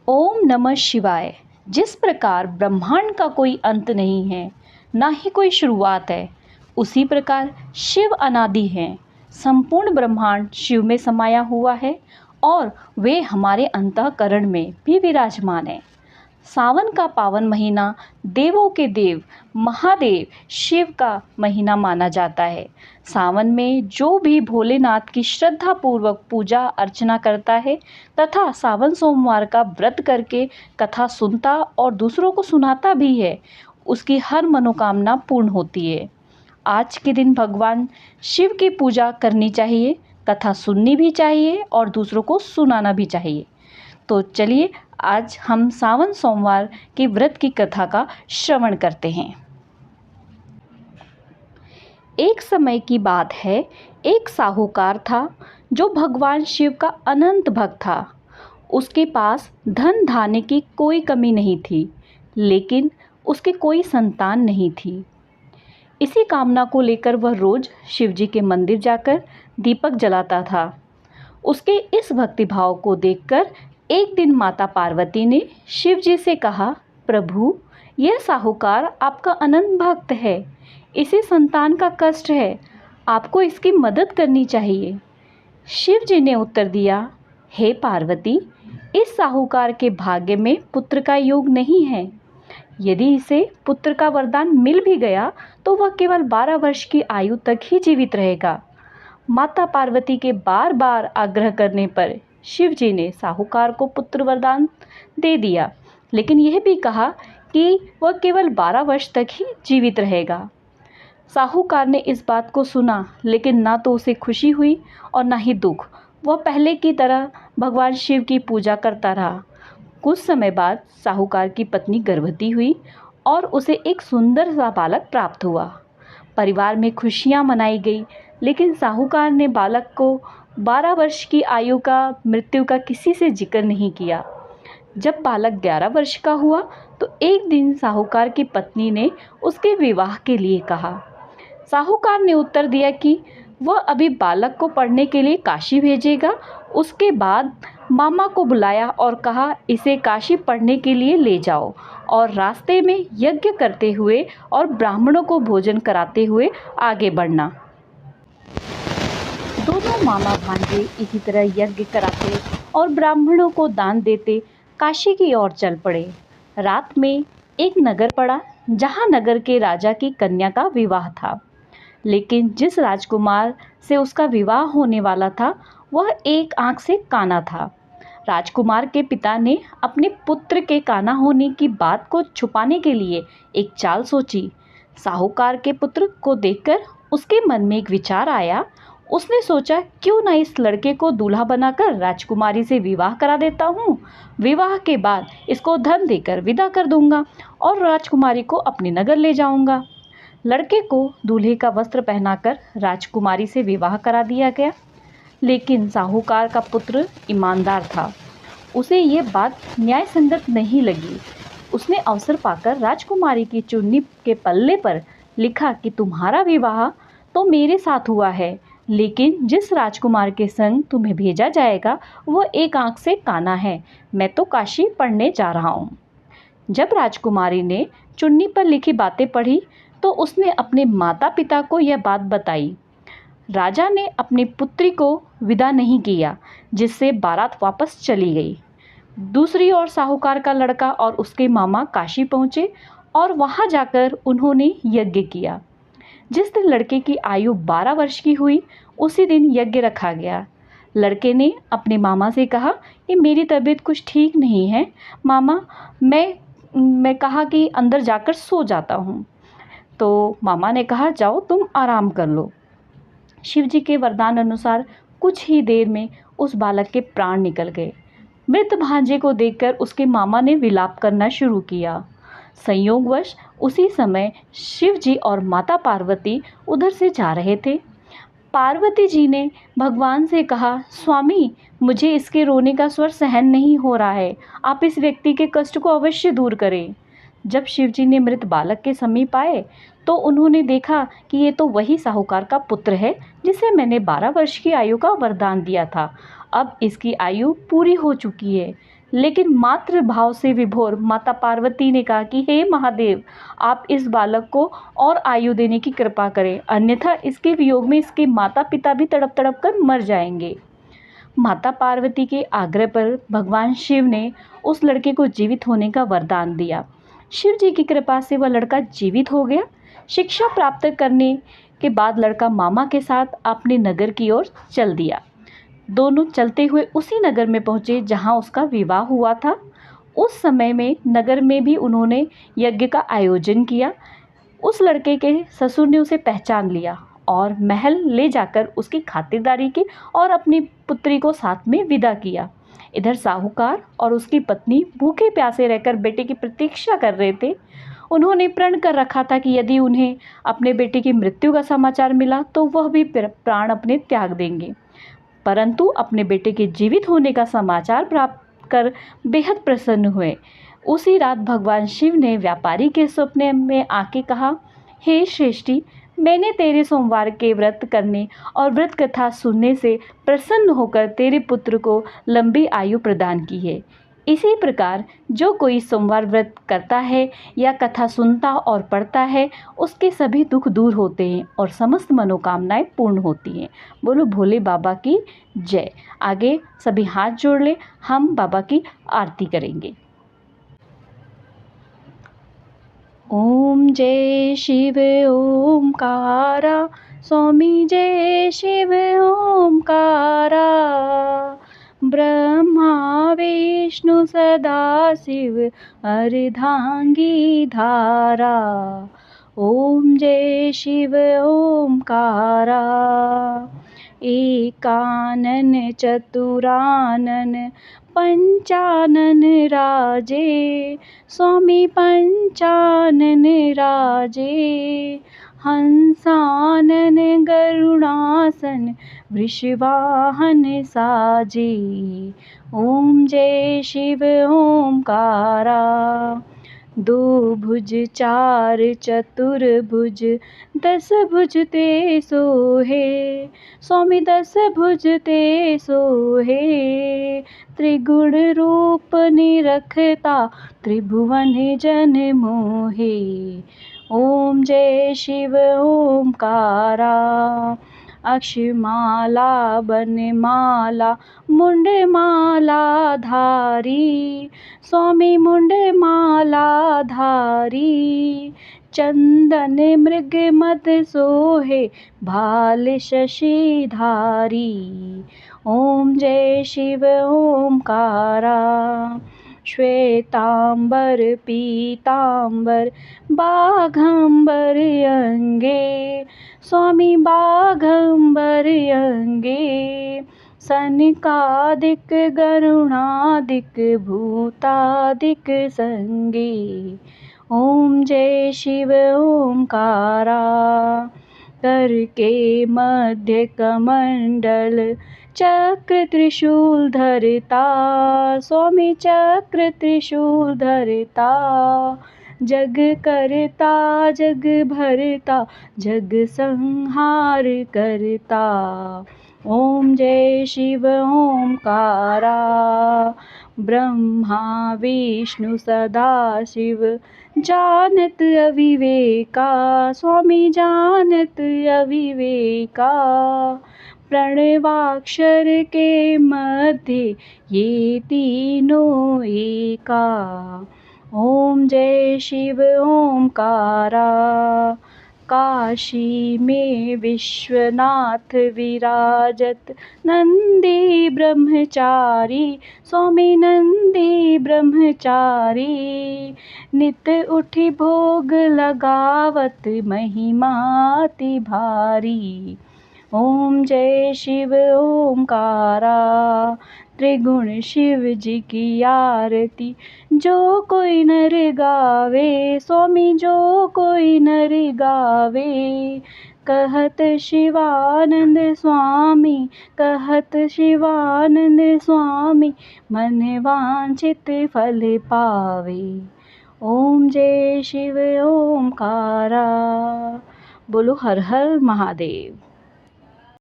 ओम नमः शिवाय। जिस प्रकार ब्रह्मांड का कोई अंत नहीं है, ना ही कोई शुरुआत है, उसी प्रकार शिव अनादि हैं। संपूर्ण ब्रह्मांड शिव में समाया हुआ है और वे हमारे अंतःकरण में भी विराजमान है। सावन का पावन महीना देवों के देव महादेव शिव का महीना माना जाता है। सावन में जो भी भोलेनाथ की श्रद्धा पूर्वक पूजा अर्चना करता है तथा सावन सोमवार का व्रत करके कथा सुनता और दूसरों को सुनाता भी है, उसकी हर मनोकामना पूर्ण होती है। आज के दिन भगवान शिव की पूजा करनी चाहिए, कथा सुननी भी चाहिए और दूसरों को सुनाना भी चाहिए। तो चलिए आज हम सावन सोमवार के व्रत की कथा का श्रवण करते हैं। एक समय की बात है, एक साहूकार था जो भगवान शिव का अनंत भक्त था। उसके पास धन धान्य की कोई कमी नहीं थी, लेकिन उसके कोई संतान नहीं थी। इसी कामना को लेकर वह रोज शिवजी के मंदिर जाकर दीपक जलाता था। उसके इस भक्तिभाव को देखकर एक दिन माता पार्वती ने शिवजी से कहा, प्रभु, यह साहूकार आपका अनंत भक्त है, इसे संतान का कष्ट है, आपको इसकी मदद करनी चाहिए। शिवजी ने उत्तर दिया, हे पार्वती, इस साहूकार के भाग्य में पुत्र का योग नहीं है। यदि इसे पुत्र का वरदान मिल भी गया तो वह केवल 12 वर्ष की आयु तक ही जीवित रहेगा। माता पार्वती के बार बार आग्रह करने पर शिवजी ने साहूकार को पुत्र वरदान दे दिया, लेकिन यह भी कहा कि वह केवल 12 वर्ष तक ही जीवित रहेगा। साहूकार ने इस बात को सुना, लेकिन ना तो उसे खुशी हुई और ना ही दुख। वह पहले की तरह भगवान शिव की पूजा करता रहा। कुछ समय बाद साहूकार की पत्नी गर्भवती हुई और उसे एक सुंदर सा बालक प्राप्त हुआ। परिवार में खुशियां मनाई गई, लेकिन साहूकार ने बालक को 12 वर्ष की आयु का मृत्यु का किसी से जिक्र नहीं किया। जब बालक 11 वर्ष का हुआ तो एक दिन साहूकार की पत्नी ने उसके विवाह के लिए कहा। साहूकार ने उत्तर दिया कि वह अभी बालक को पढ़ने के लिए काशी भेजेगा। उसके बाद मामा को बुलाया और कहा, इसे काशी पढ़ने के लिए ले जाओ और रास्ते में यज्ञ करते हुए और ब्राह्मणों को भोजन कराते हुए आगे बढ़ना। दोनों मामा भांजे इसी तरह यज्ञ कराते और ब्राह्मणों को दान देते काशी की ओर चल पड़े। रात में एक नगर पड़ा जहां नगर के राजा की कन्या का विवाह था, लेकिन जिस राजकुमार से उसका विवाह होने वाला था वह एक आंख से काना था। राजकुमार के पिता ने अपने पुत्र के काना होने की बात को छुपाने के लिए एक चाल सोची। साहूकार के पुत्र को देखकर उसके मन में एक विचार आया। उसने सोचा, क्यों ना इस लड़के को दूल्हा बनाकर राजकुमारी से विवाह करा देता हूँ। विवाह के बाद इसको धन देकर विदा कर दूंगा और राजकुमारी को अपने नगर ले जाऊंगा। लड़के को दूल्हे का वस्त्र पहनाकर राजकुमारी से विवाह करा दिया गया, लेकिन साहूकार का पुत्र ईमानदार था। उसे ये बात न्याय संगत नहीं लगी। उसने अवसर पाकर राजकुमारी की चुन्नी के पल्ले पर लिखा कि तुम्हारा विवाह तो मेरे साथ हुआ है, लेकिन जिस राजकुमार के संग तुम्हें भेजा जाएगा वह एक आंख से काना है। मैं तो काशी पढ़ने जा रहा हूँ। जब राजकुमारी ने चुन्नी पर लिखी बातें पढ़ी तो उसने अपने माता पिता को यह बात बताई। राजा ने अपनी पुत्री को विदा नहीं किया, जिससे बारात वापस चली गई। दूसरी ओर साहूकार का लड़का और उसके मामा काशी पहुँचे और वहाँ जाकर उन्होंने यज्ञ किया। जिस दिन लड़के की आयु 12 वर्ष की हुई उसी दिन यज्ञ रखा गया। लड़के ने अपने मामा से कहा कि मेरी तबीयत कुछ ठीक नहीं है मामा, मैं कहा कि अंदर जाकर सो जाता हूँ। तो मामा ने कहा, जाओ तुम आराम कर लो। शिवजी के वरदान अनुसार कुछ ही देर में उस बालक के प्राण निकल गए। मृत भांजे को देखकर उसके मामा ने विलाप करना शुरू किया। संयोगवश उसी समय शिवजी और माता पार्वती उधर से जा रहे थे। पार्वती जी ने भगवान से कहा, स्वामी, मुझे इसके रोने का स्वर सहन नहीं हो रहा है, आप इस व्यक्ति के कष्ट को अवश्य दूर करें। जब शिवजी ने मृत बालक के समीप आए तो उन्होंने देखा कि ये तो वही साहूकार का पुत्र है जिसे मैंने 12 वर्ष की आयु का वरदान दिया था। अब इसकी आयु पूरी हो चुकी है, लेकिन मातृ भाव से विभोर माता पार्वती ने कहा कि हे महादेव, आप इस बालक को और आयु देने की कृपा करें, अन्यथा इसके वियोग में इसके माता पिता भी तड़प तड़प कर मर जाएंगे। माता पार्वती के आग्रह पर भगवान शिव ने उस लड़के को जीवित होने का वरदान दिया। शिव जी की कृपा से वह लड़का जीवित हो गया। शिक्षा प्राप्त करने के बाद लड़का मामा के साथ अपने नगर की ओर चल दिया। दोनों चलते हुए उसी नगर में पहुँचे जहाँ उसका विवाह हुआ था। उस समय में नगर में भी उन्होंने यज्ञ का आयोजन किया। उस लड़के के ससुर ने उसे पहचान लिया और महल ले जाकर उसकी खातिरदारी की और अपनी पुत्री को साथ में विदा किया। इधर साहूकार और उसकी पत्नी भूखे प्यासे रहकर बेटे की प्रतीक्षा कर रहे थे। उन्होंने प्रण कर रखा था कि यदि उन्हें अपने बेटे की मृत्यु का समाचार मिला तो वह भी प्राण अपने त्याग देंगे, परंतु अपने बेटे के जीवित होने का समाचार प्राप्त कर बेहद प्रसन्न हुए। उसी रात भगवान शिव ने व्यापारी के सपने में आके कहा, हे श्रेष्ठी, मैंने तेरे सोमवार के व्रत करने और व्रत कथा सुनने से प्रसन्न होकर तेरे पुत्र को लंबी आयु प्रदान की है। इसी प्रकार जो कोई सोमवार व्रत करता है या कथा सुनता और पढ़ता है, उसके सभी दुख दूर होते हैं और समस्त मनोकामनाएं पूर्ण होती हैं। बोलो भोले बाबा की जय। आगे सभी हाथ जोड़ ले, हम बाबा की आरती करेंगे। ओम जय शिव ओमकारा, स्वामी जय शिव ओमकारा, ब्रह्मा विष्णु सदा शिव अर्धांगी धारा। ओम जय शिव ओमकारा, एकानन चतुरानन पंचानन राजे, स्वामी पंचानन राजे, हंसानन गरुणासन वृषवाहन साजे। ओम जय शिव ओमकारा, दो भुज चार चतुर्भुज, दस भुज ते सोहे, स्वामी दस भुज ते सोहे, त्रिगुण रूप निरखता त्रिभुवन जन मोहे। ओम जय शिव ओमकारा, अक्षमाला बनमाला मुंडमाला धारी, स्वामी मुंडमाला धारी, चंदन मृग मद सोहे भाल शशि धारी। ओम जय शिव ओमकारा, श्वेतांबर पीतांबर बाघंबर अंगे, स्वामी बाघंबर अंगे, सनकादिक गरुणादिक भूतादिक संगे। ओम जय शिव ओमकारा, कर के मध्य कमंडल चक्र त्रिशूल धरता, स्वामी चक्र त्रिशूल धरता, जग करता जग भरता जग संहार करता। ओम जय शिव ओमकारा, ब्रह्मा विष्णु सदा शिव जानत अविवेका, स्वामी जानत अविवेका, प्रणवाक्षर के मध्य ये तीनों एका। ओम जय शिव ओमकारा, काशी में विश्वनाथ विराजत नंदी ब्रह्मचारी, स्वामी नंदी ब्रह्मचारी, नित उठी भोग लगावत महिमाति भारी। ओम जय शिव ओमकारा, त्रिगुण शिव जी की आरती जो कोई नर गावे, स्वामी जो कोई नर गावे, कहत शिवानंद स्वामी, कहत शिवानंद स्वामी, मन वांछित फल पावे। ओम जय शिव ओमकारा। बोलो हर हर महादेव।